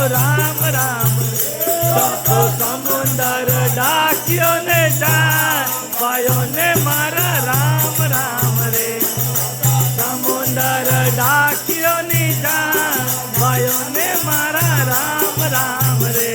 રામ રામ તો સમુંદર ડાક્યો ને જાય ભાઈઓ ને મારા રામ રામ રે સમુંદર ડાક્યો ની જાય ભાઈઓ ને મારા રામ રામ રે